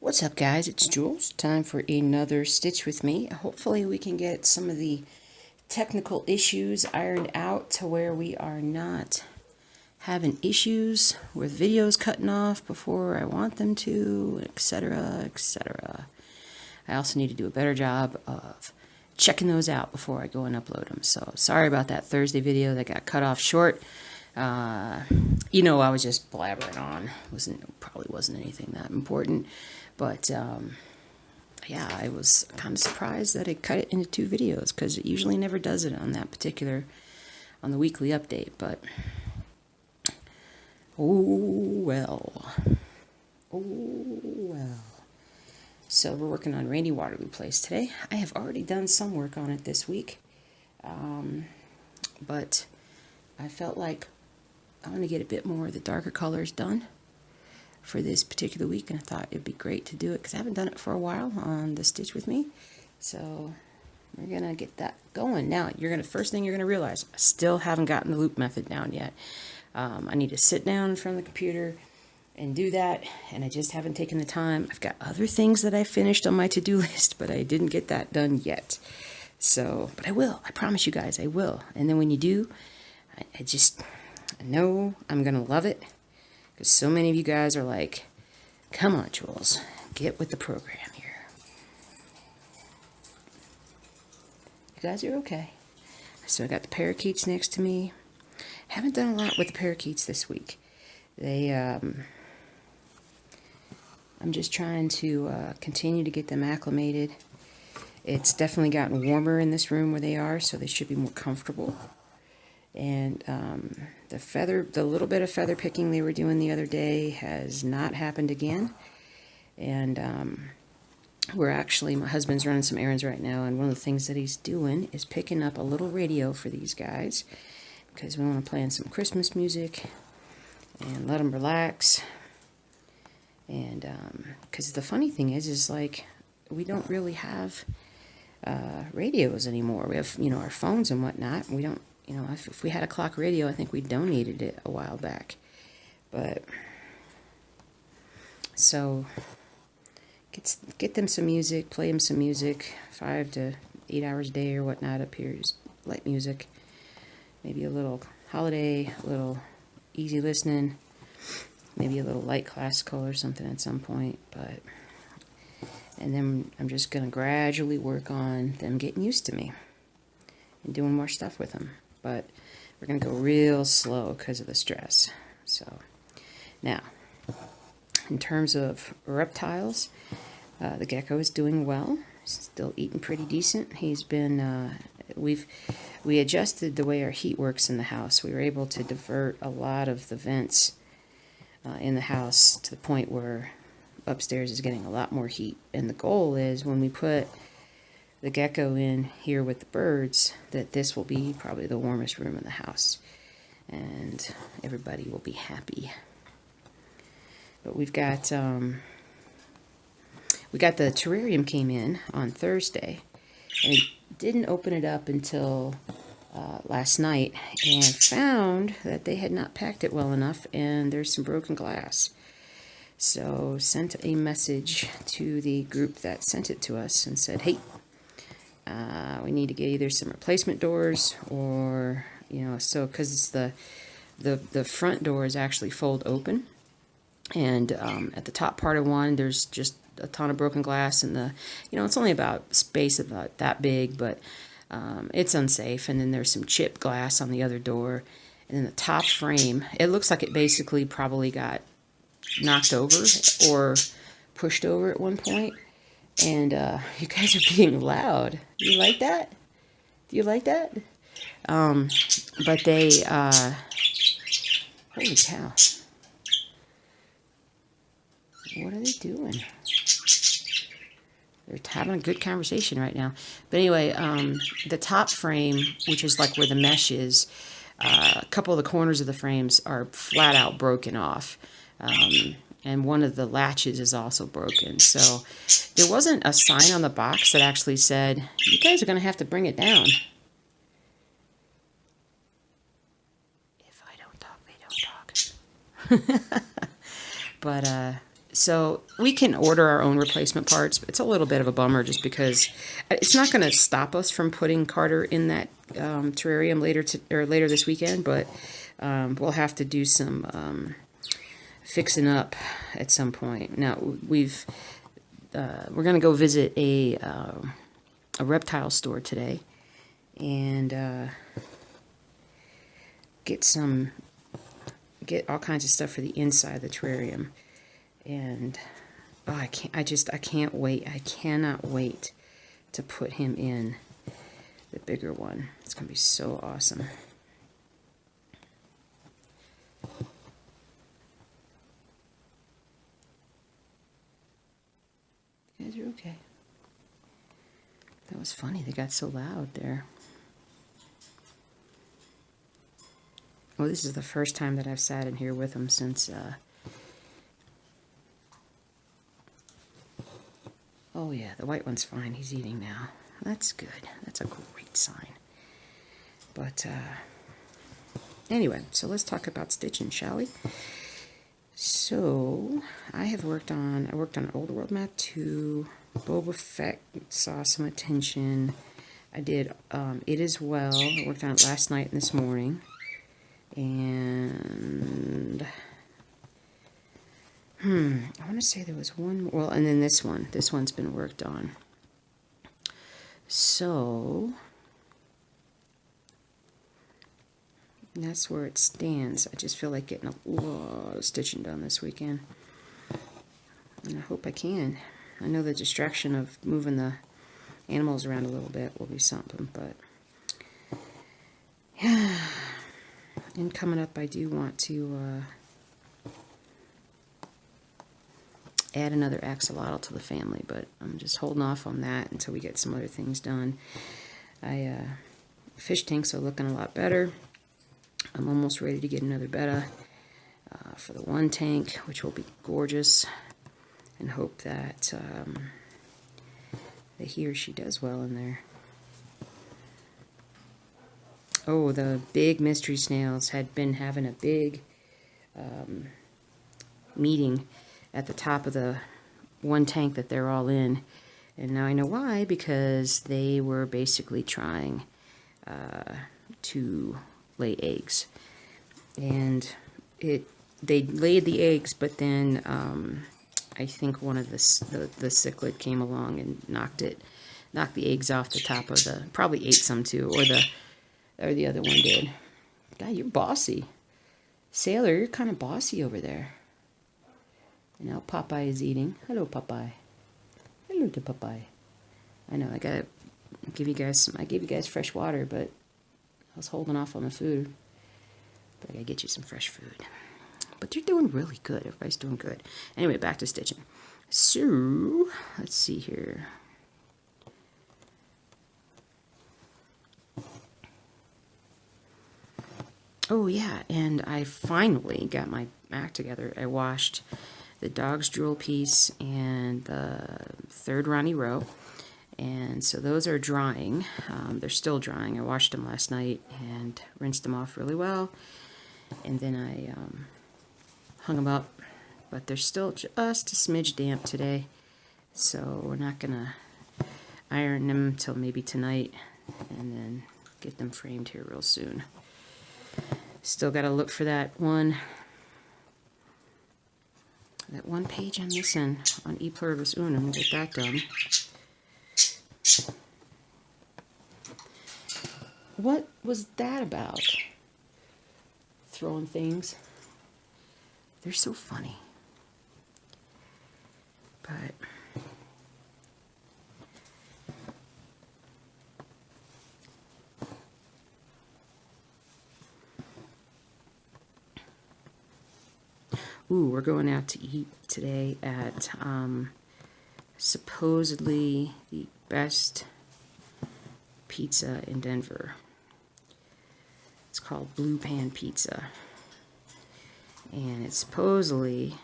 What's up, guys? It's Jules. Time for another stitch with me. Hopefully we can get some of the technical issues ironed out to where we are not having issues with videos cutting off before I want them to, etc., etc. I also need to do a better job of checking those out before I go and upload them. So sorry about that Thursday video that got cut off short. I was just blabbering on. Probably wasn't anything that important. But, yeah, I was kind of surprised that it cut it into 2 videos, because it usually never does it on the weekly update. But, oh well. So we're working on Randy Waterloo Place today. I have already done some work on it this week. But I felt like I want to get a bit more of the darker colors done for this particular week, and I thought it'd be great to do it because I haven't done it for a while on the Stitch With Me. So we're gonna get that going. Now first thing you're gonna realize, I still haven't gotten the loop method down yet. I need to sit down in front of the computer and do that, and I just haven't taken the time. I've got other things that I finished on my to-do list, but I didn't get that done yet. So, but I will. I promise you guys, I will. And then when you do, I know I'm gonna love it. Because so many of you guys are like, come on, Jules, get with the program here. You guys are okay. So I got the parakeets next to me. Haven't done a lot with the parakeets this week. I'm just trying to continue to get them acclimated. It's definitely gotten warmer in this room where they are, so they should be more comfortable. And the little bit of feather picking they were doing the other day has not happened again. And my husband's running some errands right now, and one of the things that he's doing is picking up a little radio for these guys, because we want to play some Christmas music and let them relax. And because the funny thing is like, we don't really have radios anymore. We have, our phones and whatnot. We don't. If we had a clock radio, I think we donated it a while back. But, so, get them some music, play them some music, 5 to 8 hours a day or whatnot up here, just light music. Maybe a little holiday, a little easy listening, maybe a little light classical or something at some point. And then I'm just going to gradually work on them getting used to me and doing more stuff with them. But we're going to go real slow because of the stress. So, now, in terms of reptiles, the gecko is doing well. Still eating pretty decent. He's been, we adjusted the way our heat works in the house. We were able to divert a lot of the vents in the house to the point where upstairs is getting a lot more heat. And the goal is, when we put the gecko in here with the birds, that this will be probably the warmest room in the house, and everybody will be happy. But we got the terrarium came in on Thursday, and didn't open it up until last night, and found that they had not packed it well enough, and there's some broken glass. So sent a message to the group that sent it to us and said, hey, we need to get either some replacement doors, or, because the front doors actually fold open, and at the top part of one, there's just a ton of broken glass, and it's only about space about that big, but it's unsafe. And then there's some chipped glass on the other door, and then the top frame, it looks like it basically probably got knocked over or pushed over at one point. And you guys are being loud. Do you like that? Do you like that? But they, holy cow. What are they doing? They're having a good conversation right now. But anyway, the top frame, which is like where the mesh is, a couple of the corners of the frames are flat out broken off. And one of the latches is also broken. So there wasn't a sign on the box that actually said, you guys are going to have to bring it down. If I don't talk, they don't talk. But So we can order our own replacement parts. It's a little bit of a bummer just because it's not going to stop us from putting Carter in that terrarium later this weekend, but we'll have to do some fixing up at some point. Now we're going to go visit a reptile store today and get all kinds of stuff for the inside of the terrarium. And I can't wait. I cannot wait to put him in the bigger one. It's going to be so awesome. You guys are okay. That was funny. They got so loud there. Oh, this is the first time that I've sat in here with him since... Oh yeah, the white one's fine. He's eating now. That's good. That's a great sign. But anyway, so let's talk about stitching, shall we? So I worked on Old World Map 2. Boba Fett saw some attention. I did it as well. I worked on it last night and this morning. And I want to say there was one more. Well, and then this one. This one's been worked on. So that's where it stands. I just feel like getting a lot of stitching done this weekend. And I hope I can. I know the distraction of moving the animals around a little bit will be something, but yeah. And coming up, I do want to add another axolotl to the family, but I'm just holding off on that until we get some other things done. Fish tanks are looking a lot better. I'm almost ready to get another betta for the one tank, which will be gorgeous, and hope that he or she does well in there. Oh, the big mystery snails had been having a big meeting at the top of the one tank that they're all in. And now I know why, because they were basically trying to lay eggs. And they laid the eggs, but then I think one of the cichlid came along and knocked the eggs off the top of the, probably ate some too, or the other one did. God, you're bossy. Sailor, you're kind of bossy over there. And now Popeye is eating. Hello, Popeye. Hello to Popeye. I know, I gotta give you guys I gave you guys fresh water, but I was holding off on the food. But I gotta get you some fresh food. But you're doing really good. Everybody's doing good. Anyway, back to stitching. So, let's see here. Oh yeah, and I finally got my act together. I washed the dog's drool piece and the third Ronnie row, and so those are drying. They're still drying. I washed them last night and rinsed them off really well, and then I hung them up, but they're still just a smidge damp today, so we're not gonna iron them till maybe tonight, and then get them framed here real soon. Still got to look for that one page I'm missing on E Pluribus Unum to get that done. What was that about? Throwing things. They're so funny. But ooh, we're going out to eat today at supposedly the best pizza in Denver. It's called Blue Pan Pizza. And it supposedly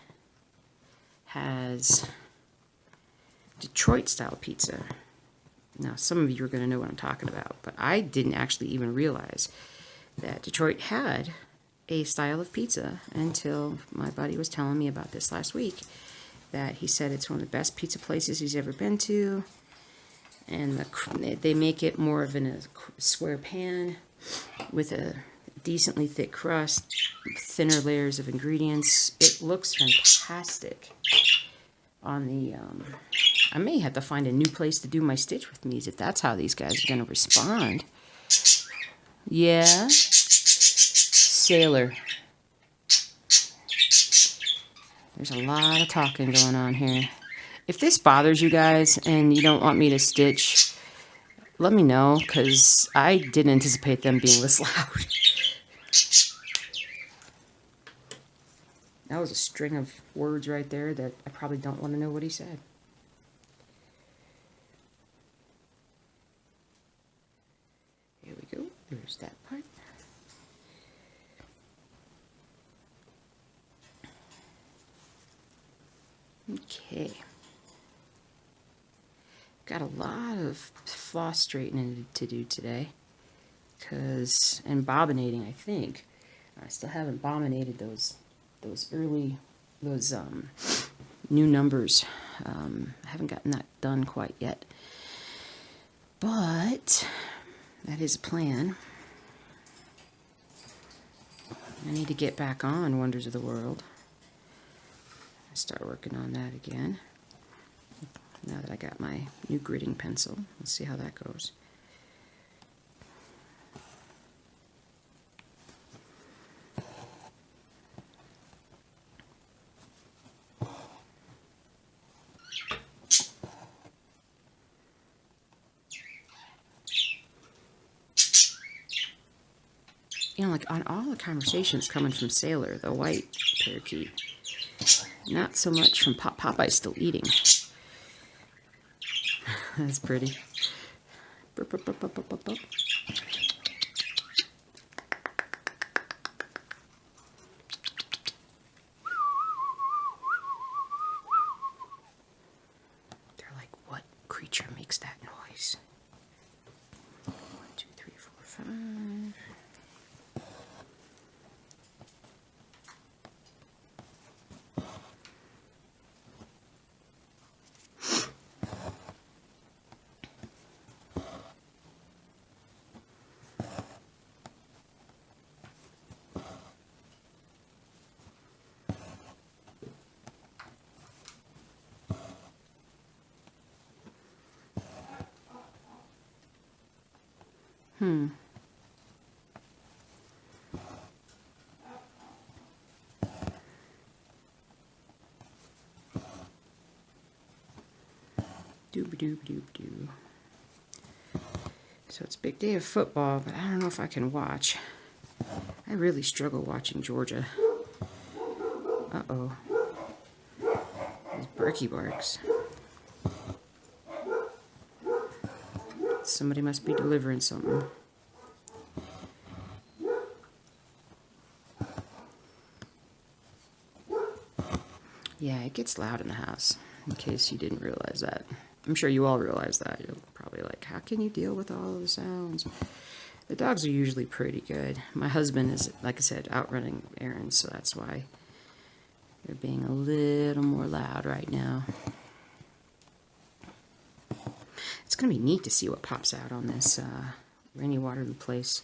has Detroit-style pizza. Now, some of you are going to know what I'm talking about, but I didn't actually even realize that Detroit had a style of pizza until my buddy was telling me about this last week. that he said it's one of the best pizza places he's ever been to. And they make it more of in a square pan with a decently thick crust, thinner layers of ingredients. It looks fantastic. On the, I may have to find a new place to do my stitch with me's if that's how these guys are going to respond. Yeah? Sailor. There's a lot of talking going on here. If this bothers you guys and you don't want me to stitch, let me know, because I didn't anticipate them being this loud. That was a string of words right there that I probably don't want to know what he said. Here we go. There's that part. Okay. Got a lot of floss straightening to do today, and bobbinating, I think. I still haven't bobbinated those new numbers. I haven't gotten that done quite yet, but that is a plan. I need to get back on Wonders of the World. Start working on that again. Now that I got my new gridding pencil, let's see how that goes. You know, like on all the conversations coming from Sailor, the white parakeet, not so much from Popeye's still eating. That's pretty. Burp, burp, burp, burp, burp, burp, burp. They're like, what creature makes that noise? 1, 2, 3, 4, 5. Doob-doob-doob-doo. So it's a big day of football, but I don't know if I can watch. I really struggle watching Georgia. Uh-oh. These Berkey barks. Somebody must be delivering something. Yeah, it gets loud in the house, in case you didn't realize that. I'm sure you all realize that. You're probably like, how can you deal with all of the sounds? The dogs are usually pretty good. My husband is, like I said, out running errands, so that's why they're being a little more loud right now. It's going to be neat to see what pops out on this Rainy Waterloo place,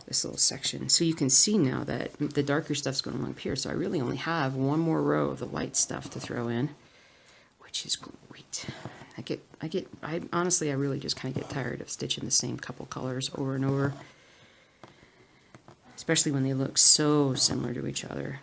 this little section. So you can see now that the darker stuff's going to up here, so I really only have one more row of the light stuff to throw in, which is great. I honestly, I really just kind of get tired of stitching the same couple colors over and over, especially when they look so similar to each other.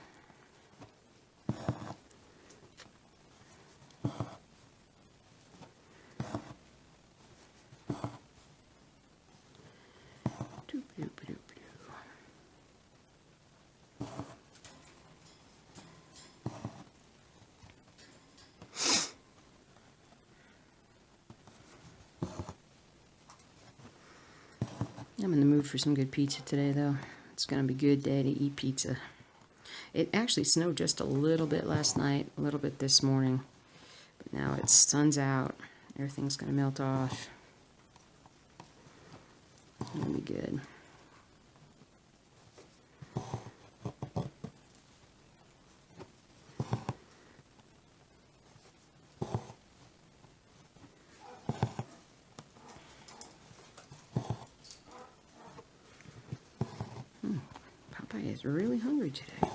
I'm in the mood for some good pizza today, though. It's going to be a good day to eat pizza. It actually snowed just a little bit last night, a little bit this morning. But now it's sun's out. Everything's going to melt off. It'll be good. is really hungry today.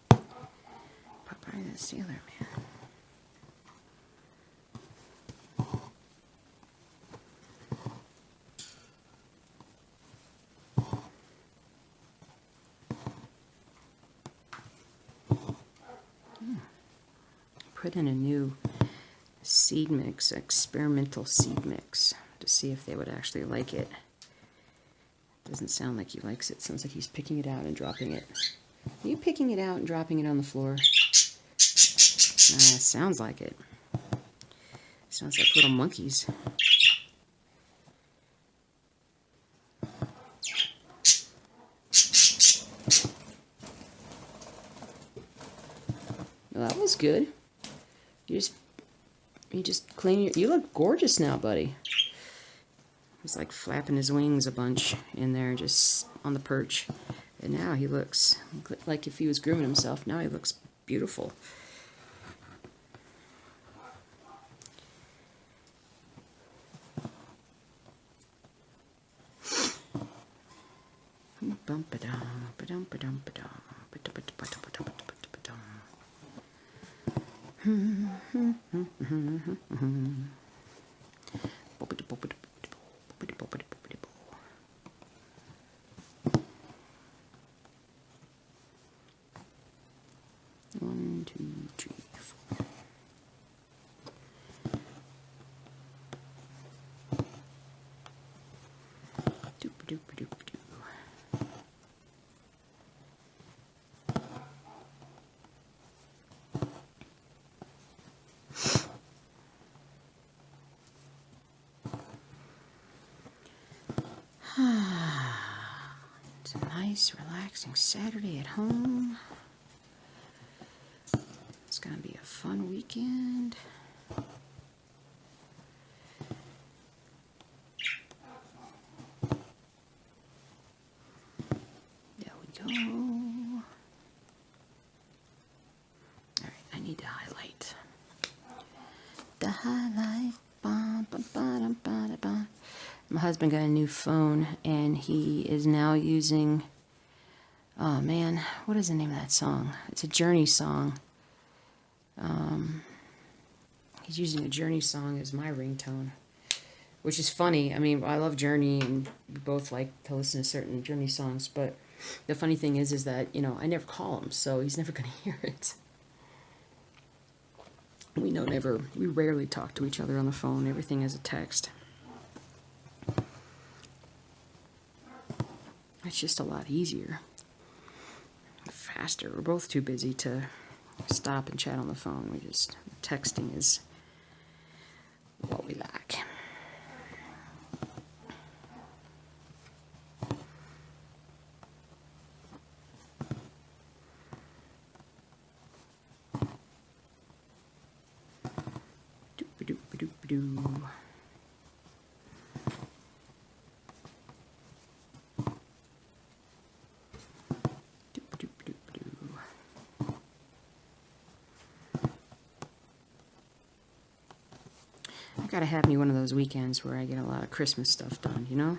Popeye the Sailor Man. Put in a new seed mix, experimental seed mix, to see if they would actually like it. Doesn't sound like he likes it. Sounds like he's picking it out and dropping it. Are you picking it out and dropping it on the floor? Sounds like it. Sounds like little monkeys. Well, that was good. You just clean your... You look gorgeous now, buddy. He's like flapping his wings a bunch in there, just on the perch. And now he looks like if he was grooming himself. Now he looks beautiful. One, two, three, four. It's a nice, relaxing Saturday at home. It's going to be a fun weekend. There we go. Alright, I need to highlight. The highlight. My husband got a new phone, and he is now using, oh man, what is the name of that song? It's a Journey song. He's using a Journey song as my ringtone, which is funny. I mean, I love Journey, and we both like to listen to certain Journey songs, but the funny thing is that, you know, I never call him, so he's never going to hear it. We rarely talk to each other on the phone. Everything is a text. It's just a lot easier. Faster. We're both too busy to stop and chat on the phone. Texting is what we like. Doop-a-doop-a-doop-a-doo. Gotta have me one of those weekends where I get a lot of Christmas stuff done, you know?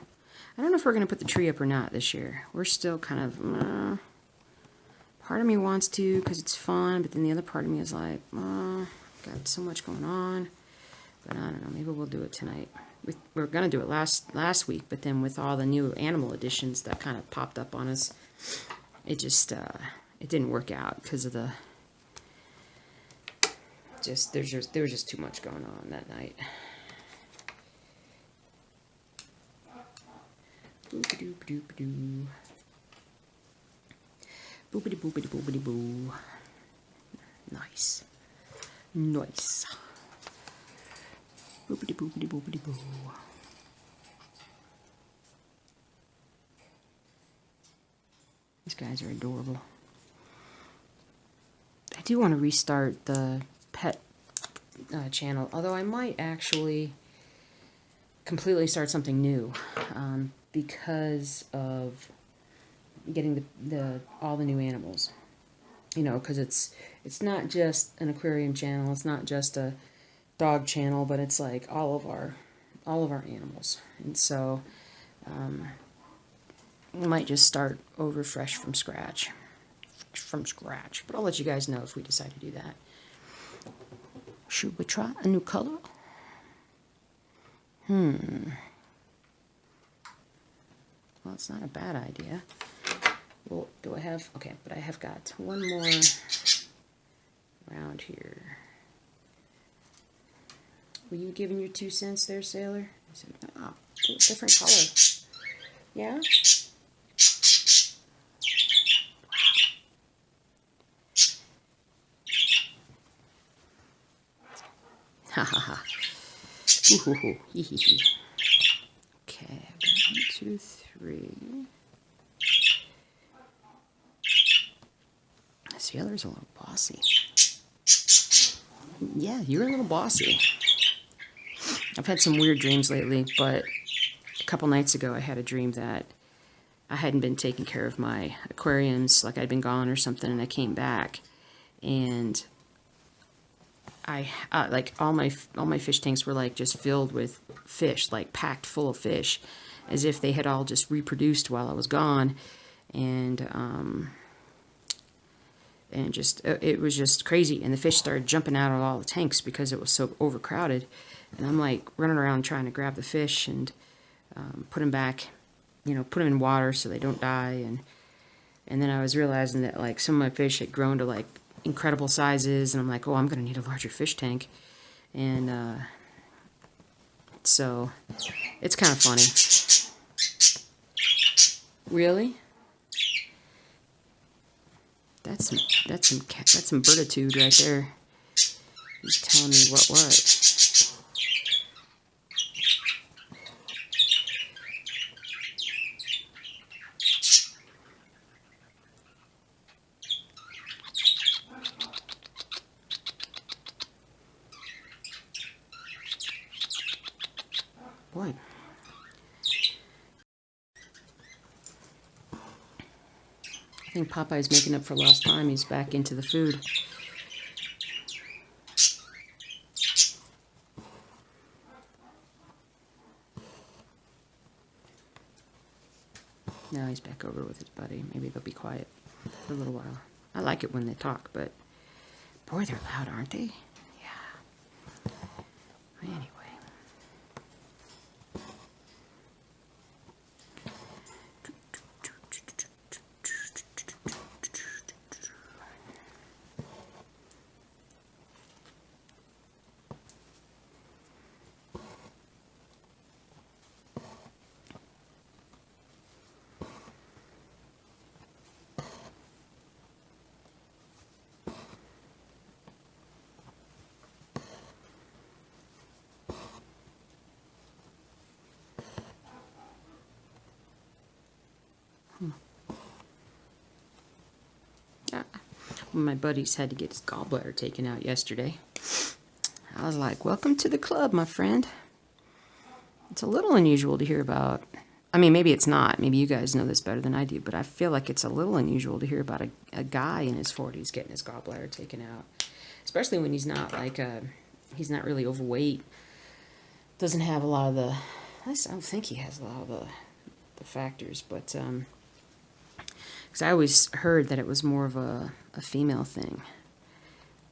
I don't know if we're gonna put the tree up or not this year. We're still kind of, part of me wants to because it's fun, but then the other part of me is like, got so much going on. But I don't know, maybe we'll do it tonight. We were gonna do it last week, but then with all the new animal additions that kind of popped up on us, it just, it didn't work out because of the, there was just too much going on that night. Boopity boopity doo. Boopity boopity boopity boo. Nice. Nice. Boopity boopity boopity boo. These guys are adorable. I do want to restart the pet channel, although I might actually completely start something new because of getting all the new animals. You know, because it's not just an aquarium channel, it's not just a dog channel, but it's like all of our animals. And so I might just start over fresh from scratch. from scratch. But I'll let you guys know if we decide to do that. Should we try a new color? Well, it's not a bad idea. Well, do I have... Okay, but I have got one more around here. Were you giving your 2 cents there, Sailor? I said, oh, different color. Yeah? Ha ha ha. Ooh, hee hee hee. Okay, I've got 1, 2, 3. This other's a little bossy. Yeah, you're a little bossy. I've had some weird dreams lately, but a couple nights ago I had a dream that I hadn't been taking care of my aquariums, like I'd been gone or something, and I came back, and I like all my fish tanks were like just filled with fish, like packed full of fish, as if they had all just reproduced while I was gone, and just it was just crazy. And the fish started jumping out of all the tanks because it was so overcrowded, and I'm like running around trying to grab the fish and put them back, you know, put them in water so they don't die, and then I was realizing that like some of my fish had grown to like incredible sizes, and I'm like, oh, I'm gonna need a larger fish tank, and so it's kind of funny. Really? That's some birditude right there. He's telling me what. Boy. I think Popeye's making up for lost time. He's back into the food. Now he's back over with his buddy. Maybe they'll be quiet for a little while. I like it when they talk, but boy, they're loud, aren't they? Yeah. Anyway. One of my buddies had to get his gallbladder taken out yesterday. I was like, welcome to the club, my friend. It's a little unusual to hear about. I mean, maybe it's not. Maybe you guys know this better than I do, but I feel like it's a little unusual to hear about a guy in his 40s getting his gallbladder taken out. Especially when he's not like he's not really overweight. Doesn't have a lot of the, I don't think he has a lot of the factors, but because I always heard that it was more of a female thing,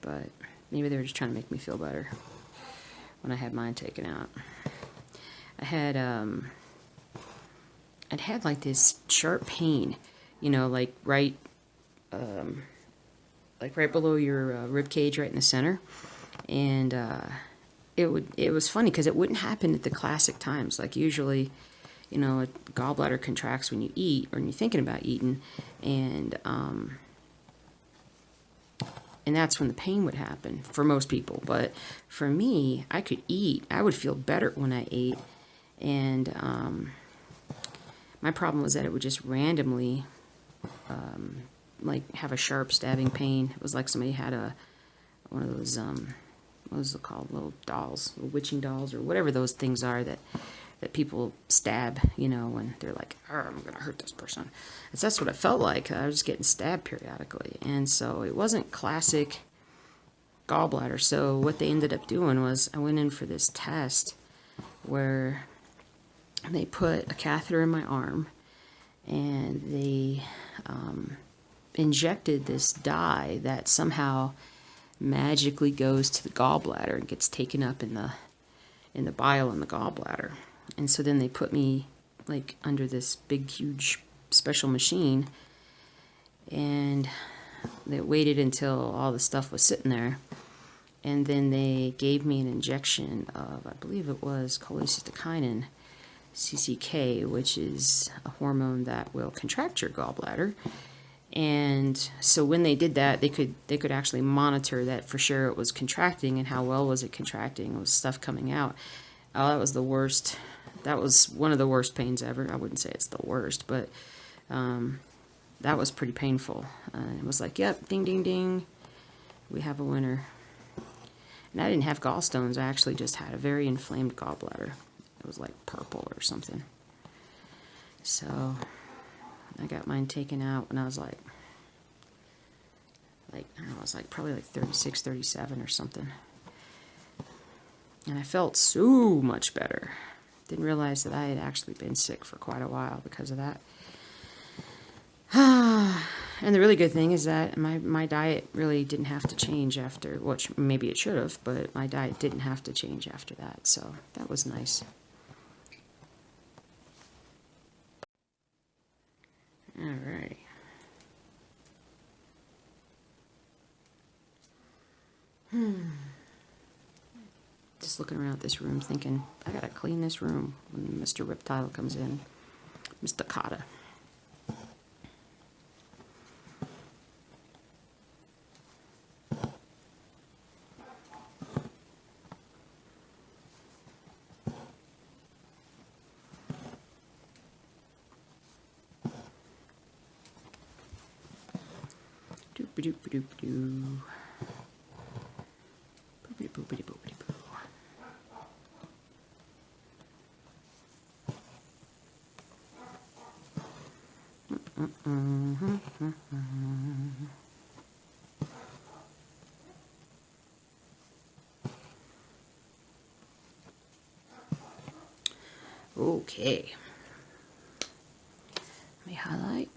but maybe they were just trying to make me feel better when I had mine taken out. I had I'd had like this sharp pain, you know, like right below your rib cage, right in the center, and it was funny because it wouldn't happen at the classic times. Like usually, you know, a gallbladder contracts when you eat or when you're thinking about eating, and that's when the pain would happen for most people. But for me, I could eat. I would feel better when I ate, and my problem was that it would just randomly like have a sharp stabbing pain. It was like somebody had one of those what was it called, little dolls, little witching dolls, or whatever those things are that people stab, you know, when they're like, I'm gonna hurt this person. That's what it felt like. I was just getting stabbed periodically, and so it wasn't classic gallbladder. So what they ended up doing was I went in for this test where they put a catheter in my arm, and they injected this dye that somehow magically goes to the gallbladder and gets taken up in the bile in the gallbladder. And so then they put me like under this big huge special machine, and they waited until all the stuff was sitting there, and then they gave me an injection of, I believe it was cholecystokinin, CCK, which is a hormone that will contract your gallbladder. And so when they did that, they could actually monitor that for sure it was contracting, and how well was it contracting. Was stuff coming out. Oh, that was the worst. That was one of the worst pains ever. I wouldn't say it's the worst, but that was pretty painful. It was like, yep, ding, ding, ding, we have a winner. And I didn't have gallstones. I actually just had a very inflamed gallbladder. It was like purple or something. So I got mine taken out when I was like I don't know, I was like probably like 36, 37 or something. And I felt so much better. Didn't realize that I had actually been sick for quite a while because of that. And the really good thing is that my diet really didn't have to change after, which maybe it should have, but my diet didn't have to change after that. So that was nice. Alright. Just looking around this room thinking, I gotta clean this room when Mr. Reptile comes in. Mr. Cotta. Doop-a-doop-a-doop-a-doo. Boopity-boopity-boopity-boo. Okay. Let me highlight.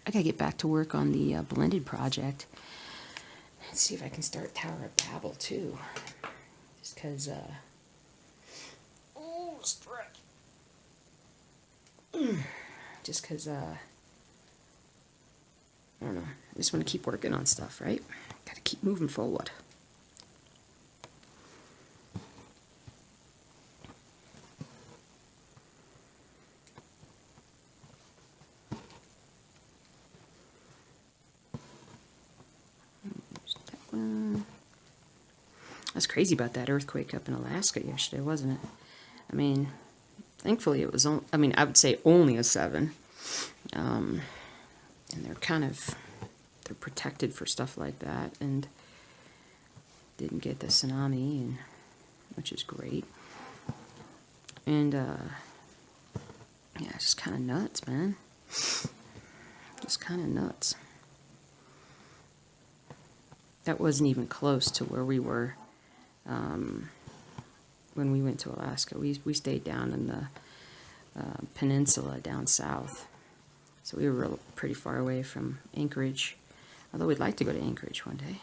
I gotta get back to work on the blended project. Let's see if I can start Tower of Babel too. Just because, oh, stretch. Just because, I don't know. I just want to keep working on stuff, right? Gotta keep moving forward. That's crazy about that earthquake up in Alaska yesterday, wasn't it? I mean, thankfully it was only, I mean, I would say only a 7. And they're they're protected for stuff like that, and didn't get the tsunami, and which is great. And yeah, it's just kind of nuts, man. Just kind of nuts. That wasn't even close to where we were when we went to Alaska. We stayed down in the peninsula down south. So we were pretty far away from Anchorage. Although we'd like to go to Anchorage one day.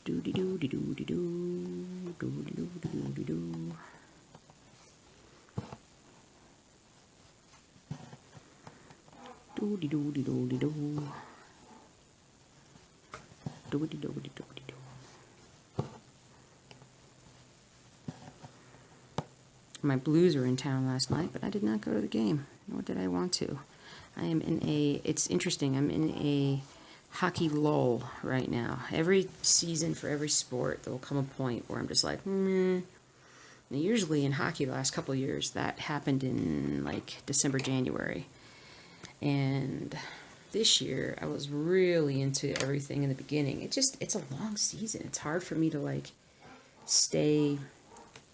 Doo-dee-doo-dee-doo-dee-doo. Doo-dee-doo-dee-doo-dee-doo. Doo-dee-doo-dee-doo-dee-doo. Doo-dee-doo-dee-doo-dee-doo. My Blues were in town last night, but I did not go to the game, nor did I want to. I am in it's interesting, I'm in a hockey lull right now. Every season for every sport, there will come a point where I'm just like, meh. Now, usually in hockey the last couple of years, that happened in like December, January. And this year, I was really into everything in the beginning. It's a long season. It's hard for me to like stay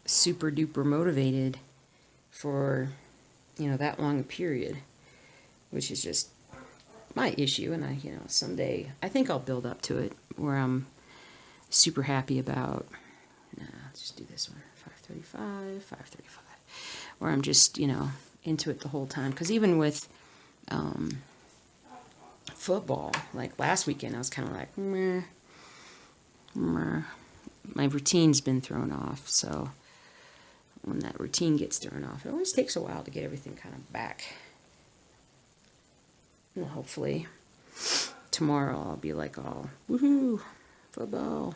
super duper motivated for, that long a period, which is just my issue. And someday I think I'll build up to it where I'm super happy about. Let's just do this one, 5:35, where I'm just, into it the whole time. Because even with football, like last weekend, I was kind of like, meh, meh. My routine's been thrown off, so when that routine gets thrown off, it always takes a while to get everything kind of back. Well, hopefully tomorrow I'll be like, all woohoo, football,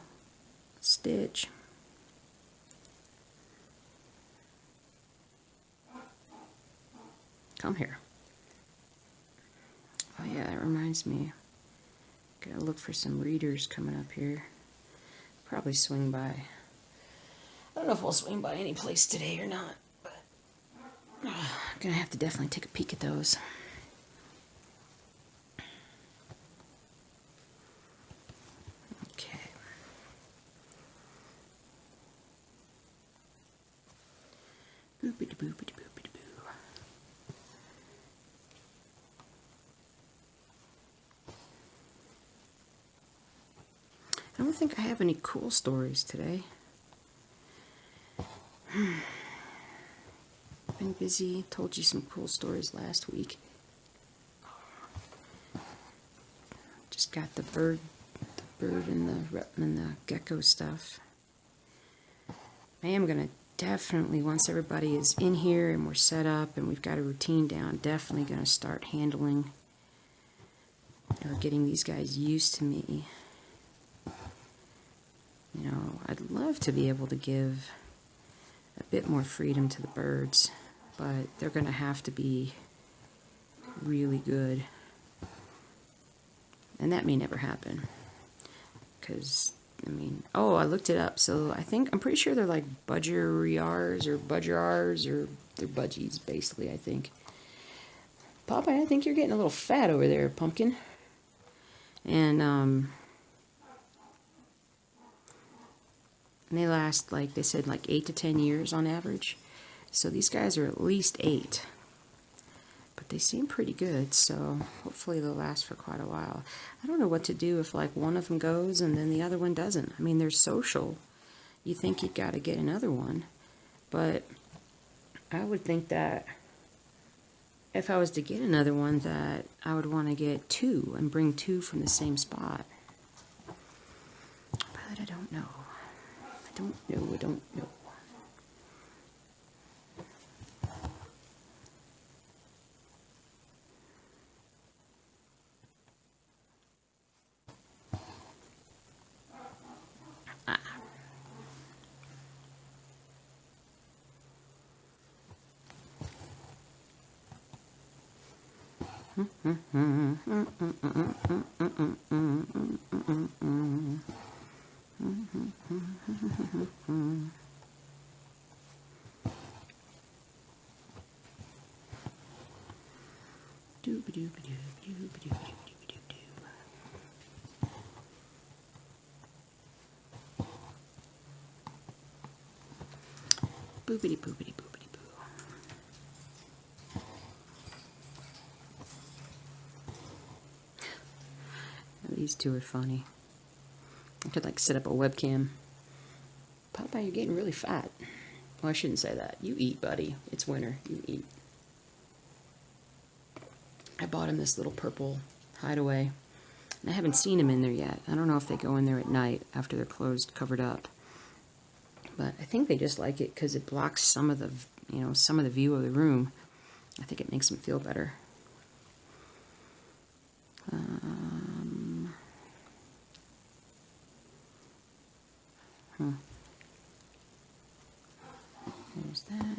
Stitch. Come here. Oh yeah, that reminds me. Gotta look for some readers coming up here. Probably swing by. I don't know if we'll swing by any place today or not, but I'm gonna have to definitely take a peek at those. Okay. Boopity boopity boopity boo. I don't think I have any cool stories today. Been busy. Told you some cool stories last week. Just got the bird and the gecko stuff. I am gonna definitely, once everybody is in here and we're set up and we've got a routine down, definitely gonna start handling or getting these guys used to me. I'd love to be able to give a bit more freedom to the birds, but they're going to have to be really good. And that may never happen. Because, I looked it up. So I'm pretty sure they're like budgeriars or they're budgies, basically, I think. Popeye, I think you're getting a little fat over there, pumpkin. And, they last, like they said, like 8 to 10 years on average. So these guys are at least 8. But they seem pretty good, so hopefully they'll last for quite a while. I don't know what to do if, like, one of them goes and then the other one doesn't. They're social. You think you got to get another one. But I would think that if I was to get another one, that I would want to get 2 and bring 2 from the same spot. But I don't know. I don't know. Boopity boopity boopity boo. These two are funny. I could like set up a webcam. Popeye, you're getting really fat. Well, I shouldn't say that. You eat, buddy. It's winter. You eat. I bought him this little purple hideaway. And I haven't seen him in there yet. I don't know if they go in there at night after they're closed, covered up. But I think they just like it because it blocks some of the, some of the view of the room. I think it makes them feel better. There's that.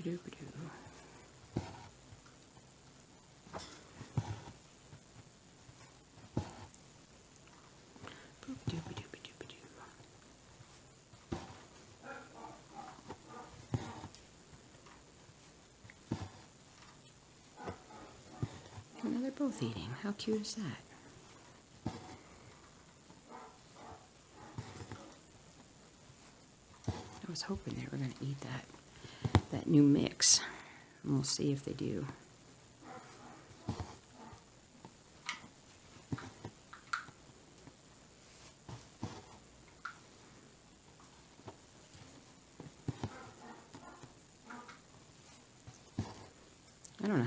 Now they're both eating. How cute is that? I was hoping they were going to eat that new mix. And we'll see if they do. I don't know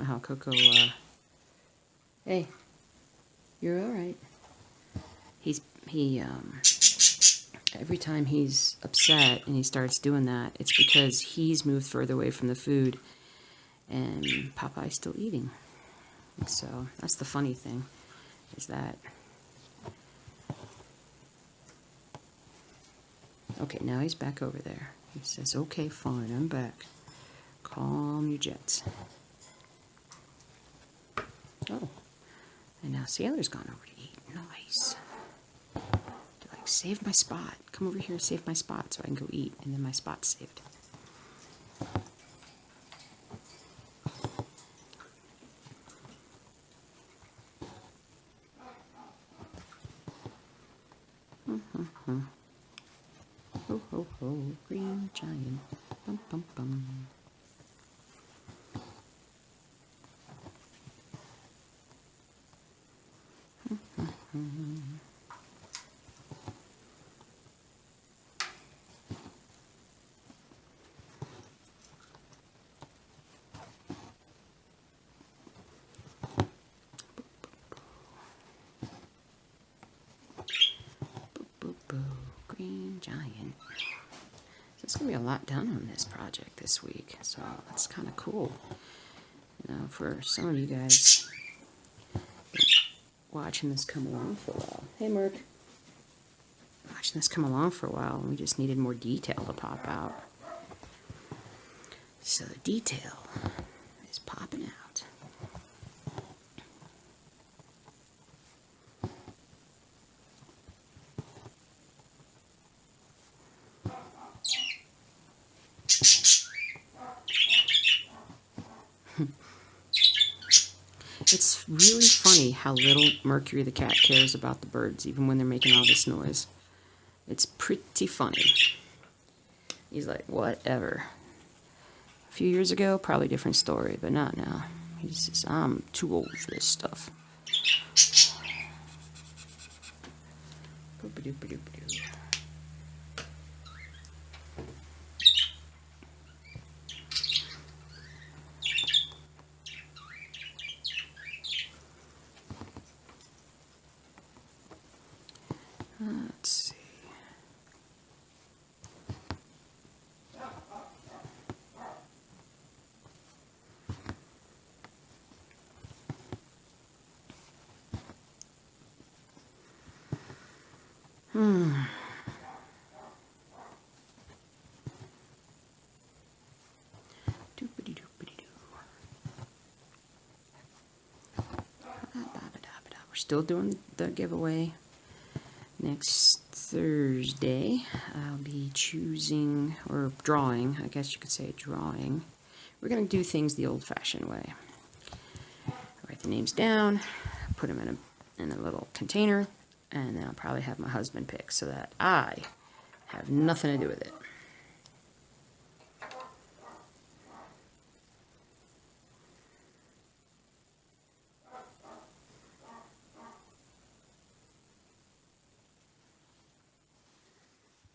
how Coco, hey, you're alright. Every time he's upset and he starts doing that, it's because he's moved further away from the food and Popeye's still eating. So that's the funny thing, is that. Okay, now he's back over there. He says, okay, fine, I'm back. Calm your jets. Oh, and now Sailor's gone over to eat. Nice. They're like, save my spot. Come over here, save my spot so I can go eat, and then my spot's saved. Ho, ho, ho, green giant. Bum, bum, bum. Green giant. So it's going to be a lot done on this project this week, so that's kind of cool. You know, for some of you guys watching this come along for a while. Hey, Merc. Watching this come along for a while, and we just needed more detail to pop out. So the detail is popping out. It's really funny how little Mercury the cat cares about the birds, even when they're making all this noise. It's pretty funny. He's like, whatever. A few years ago, probably different story, but not now. He says, I'm too old for this stuff. Boop-a-doop-a-doop-a-doo. Let's see. We're still doing the giveaway. Next Thursday, I'll be choosing, or drawing, I guess you could say drawing. We're going to do things the old-fashioned way. Write the names down, put them in a little container, and then I'll probably have my husband pick so that I have nothing to do with it.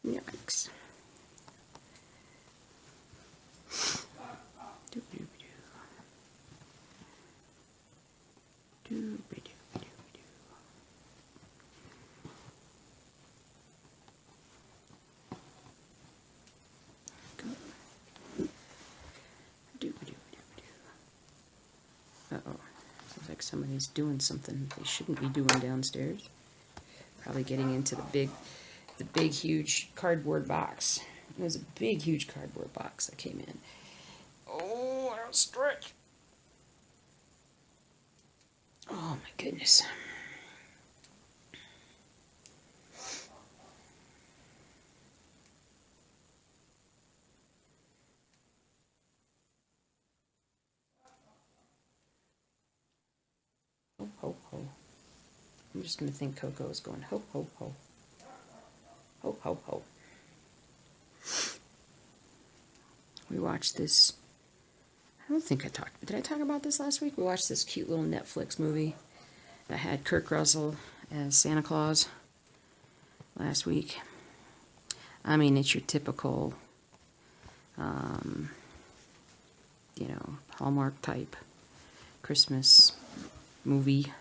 Yikes. Uh-oh. Sounds like somebody's doing something they shouldn't be doing downstairs. Probably getting into the big, huge cardboard box. It was a big, huge cardboard box that came in. Oh, I don't stretch. Oh my goodness. Ho, ho, ho. I'm just going to think Coco is going ho, ho, ho. Ho, ho, ho. We watched this. I don't think I talked. Did I talk about this last week? We watched this cute little Netflix movie that had Kurt Russell as Santa Claus last week. I mean, it's your typical, you know, Hallmark type Christmas movie.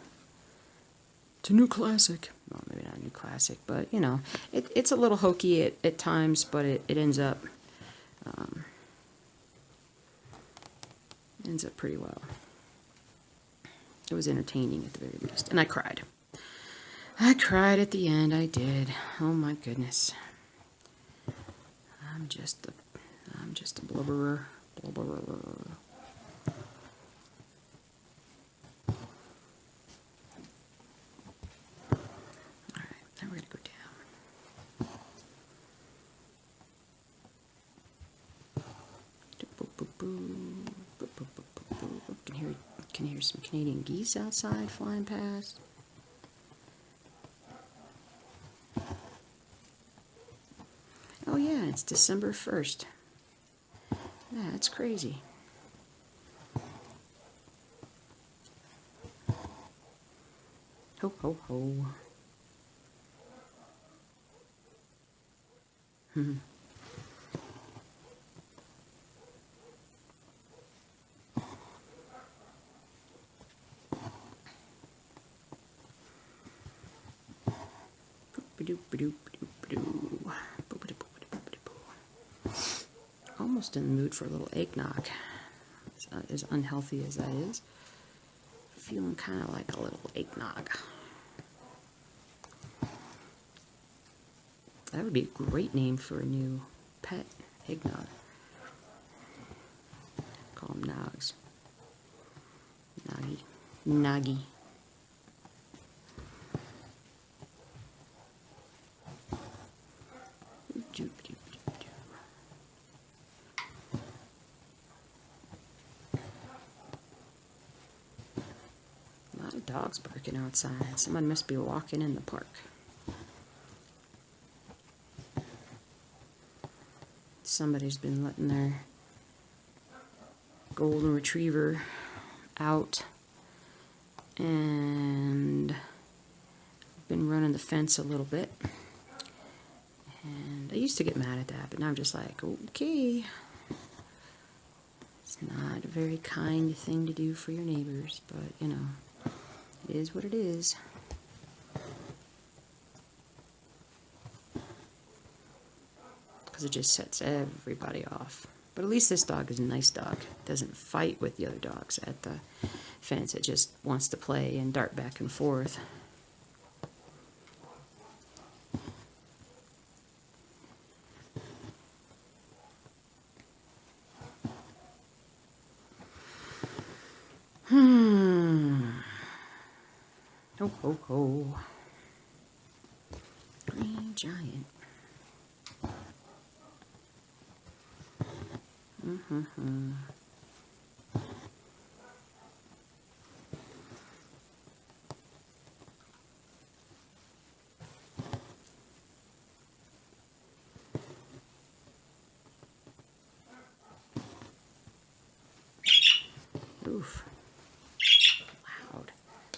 It's a new classic. Well, maybe not a new classic, but, you know, it's a little hokey at times, but it ends up pretty well. It was entertaining at the very least. And I cried. I cried at the end. I did. Oh my goodness. I'm just a blubberer. Blubberer. Alright, now we're gonna go down. Can hear some Canadian geese outside flying past. Oh yeah, it's December 1st. Yeah, that's crazy. Ho, ho, ho. Almost in the mood for a little eggnog. As unhealthy as that is, feeling kind of like a little eggnog. That would be a great name for a new pet, eggnog. Call them Nogs. Noggy. Noggy. A lot of dogs barking outside. Someone must be walking in the park. Somebody's been letting their golden retriever out and been running the fence a little bit. And I used to get mad at that, but now I'm just like, okay. It's not a very kind thing to do for your neighbors, but you know, it is what it is. Because it just sets everybody off. But at least this dog is a nice dog. It doesn't fight with the other dogs at the fence. It just wants to play and dart back and forth. Ho, ho, ho. Green giant. Oof. Loud.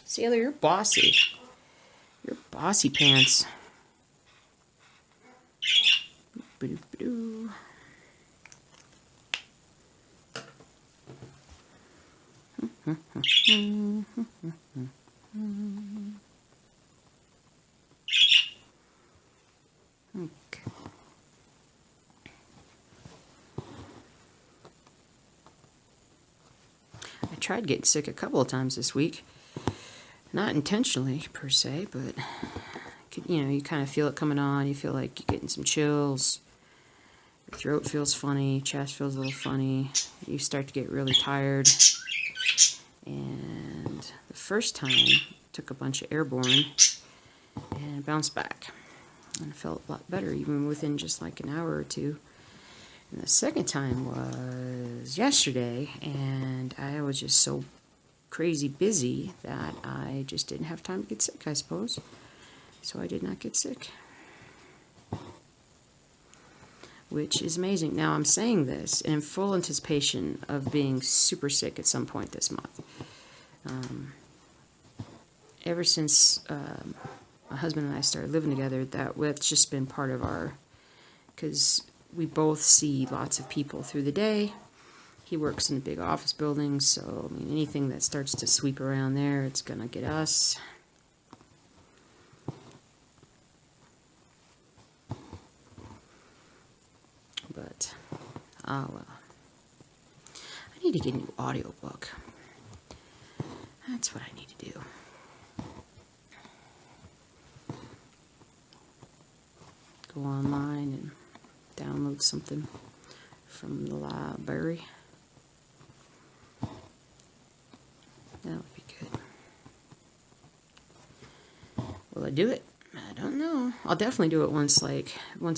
Sailor, you're bossy. You're bossy pants. Ba-doo-ba-doo. Okay. I tried getting sick a couple of times this week. Not intentionally, per se, but, you know, you kind of feel it coming on. You feel like you're getting some chills. Your throat feels funny, chest feels a little funny. You start to get really tired. And the first time, took a bunch of airborne and bounced back. And I felt a lot better, even within just like an hour or two. And the second time was yesterday, and I was just so crazy busy that I just didn't have time to get sick, I suppose. So I did not get sick, which is amazing. Now I'm saying this in full anticipation of being super sick at some point this month. Ever since my husband and I started living together, that's just been part of our, because we both see lots of people through the day. He works in a big office building, so I mean, anything that starts to sweep around there, it's going to get us. But, oh well. I need to get a new audiobook. That's what I need to do. Go online and download something from the library. That would be good. Will I do it? I don't know. I'll definitely do it once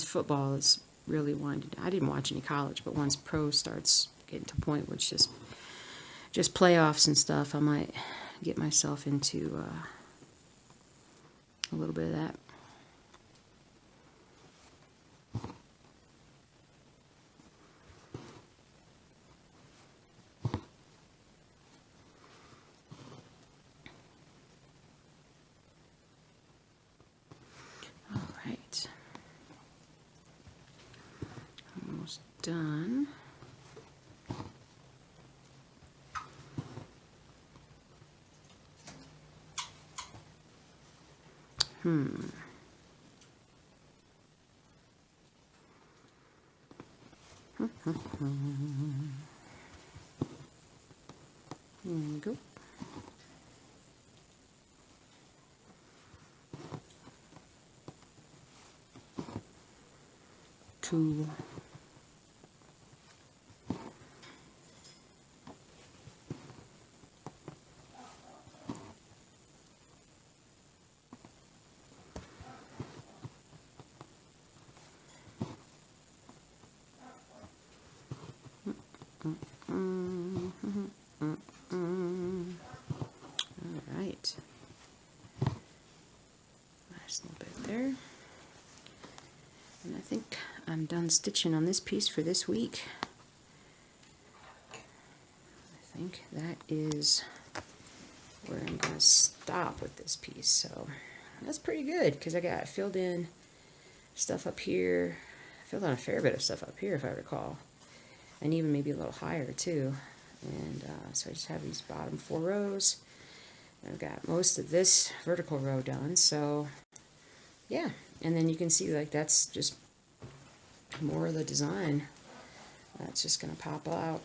football is really winding down. I didn't watch any college, but once pro starts getting to a point where it's just playoffs and stuff, I might get myself into a little bit of that. Almost done. There we go. Cool. Alright. Nice little bit there. And I think I'm done stitching on this piece for this week. I think that is where I'm going to stop with this piece. So that's pretty good because I got filled in stuff up here. I filled in a fair bit of stuff up here if I recall. And even maybe a little higher too. And so I just have these bottom 4 rows. I've got most of this vertical row done. So yeah, and then you can see like that's just more of the design that's just going to pop out.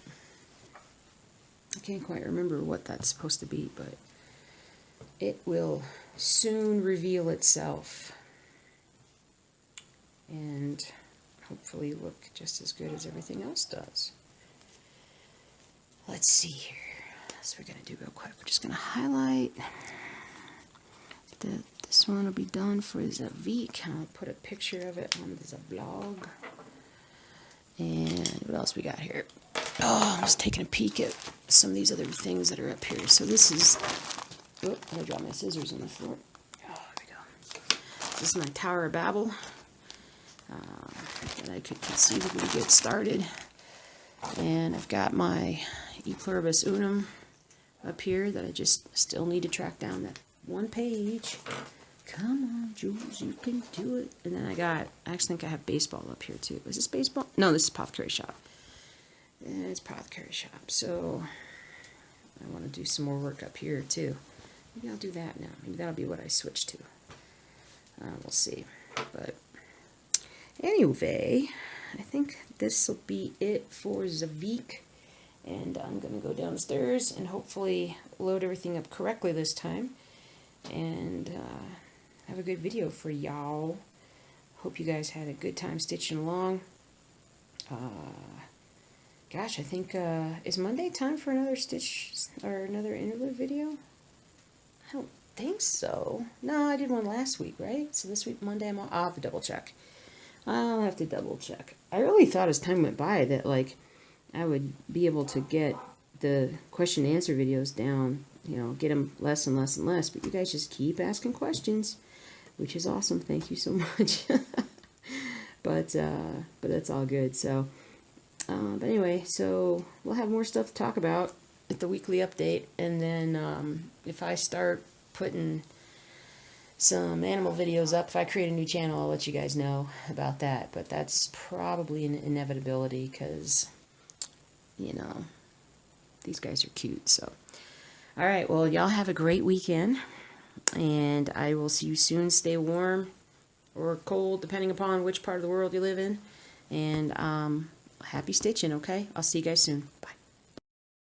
I can't quite remember what that's supposed to be, but it will soon reveal itself and hopefully look just as good as everything else does. Let's see here. That's what we're going to do real quick. We're just going to highlight. This one will be done for Zavik. I'll put a picture of it on the blog. And what else we got here? Oh, I'm just taking a peek at some of these other things that are up here. So this is, oh, I dropped my scissors on the floor. Oh, there we go. This is my Tower of Babel. And I could conceivably get started. And I've got my E Pluribus Unum up here that I just still need to track down that one page. Come on, Jules, you can do it. And then I actually think I have baseball up here too. Is this baseball? No, this is Apothecary Shop. Yeah, it's Apothecary Shop. So I want to do some more work up here too. Maybe I'll do that now. Maybe that'll be what I switch to. We'll see. But anyway, I think this will be it for Zavik. And I'm going to go downstairs and hopefully load everything up correctly this time. And have a good video for y'all. Hope you guys had a good time stitching along. Gosh, I think, is Monday time for another stitch or another interlude video? I don't think so. No, I did one last week, right? So this week, Monday, I'll have to double check. I'll have to double check. I really thought as time went by that, like, I would be able to get the question and answer videos down, you know, get them less and less and less, but you guys just keep asking questions, which is awesome. Thank you so much. But that's all good. So, but anyway, so we'll have more stuff to talk about at the weekly update, and then if I start putting some animal videos up, if I create a new channel, I'll let you guys know about that. But that's probably an inevitability because, you know, these guys are cute. So, all right, well, y'all have a great weekend, and I will see you soon. Stay warm or cold, depending upon which part of the world you live in. And happy stitching, okay? I'll see you guys soon. Bye.